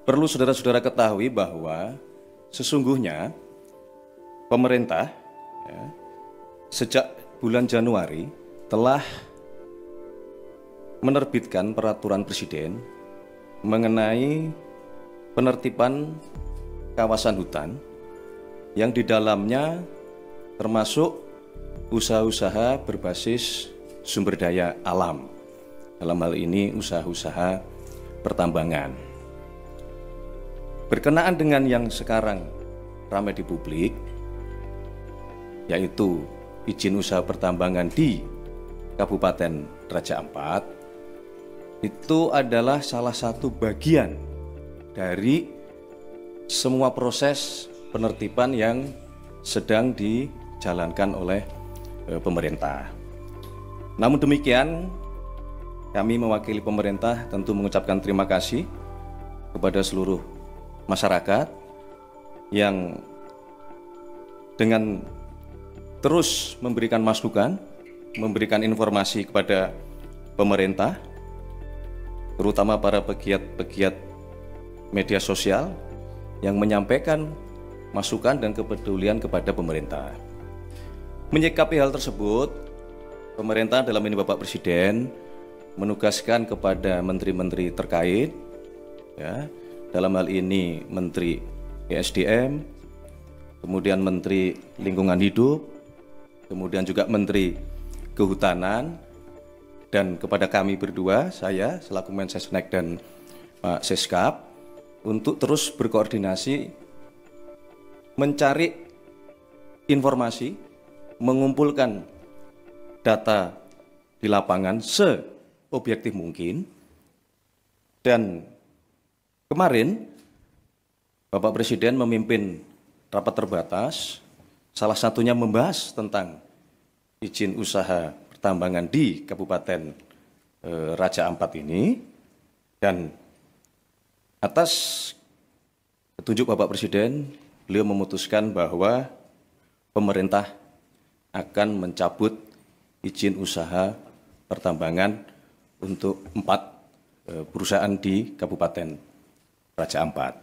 Perlu saudara-saudara ketahui bahwa sesungguhnya pemerintah sejak bulan Januari telah menerbitkan peraturan presiden mengenai penertiban kawasan hutan yang di dalamnya termasuk usaha-usaha berbasis sumber daya alam. Dalam hal ini usaha-usaha pertambangan. Berkenaan dengan yang sekarang ramai di publik, yaitu izin usaha pertambangan di Kabupaten Raja Ampat, itu adalah salah satu bagian dari semua proses penertiban yang sedang dijalankan oleh pemerintah. Namun demikian, kami mewakili pemerintah tentu mengucapkan terima kasih kepada seluruh masyarakat yang dengan terus memberikan masukan, memberikan informasi kepada pemerintah, terutama para pegiat-pegiat media sosial yang menyampaikan masukan dan kepedulian kepada pemerintah. Menyikapi hal tersebut, pemerintah dalam ini Bapak Presiden menugaskan kepada menteri-menteri terkait, dalam hal ini Menteri ESDM, kemudian Menteri Lingkungan Hidup, kemudian juga Menteri Kehutanan, dan kepada kami berdua, saya selaku Mensesnek dan Pak Seskap, untuk terus berkoordinasi mencari informasi, mengumpulkan data di lapangan seobjektif mungkin. Dan kemarin Bapak Presiden memimpin rapat terbatas, salah satunya membahas tentang izin usaha pertambangan di Kabupaten Raja Ampat ini, dan atas petunjuk Bapak Presiden, beliau memutuskan bahwa pemerintah akan mencabut izin usaha pertambangan untuk 4 perusahaan di Kabupaten Raja Ampat.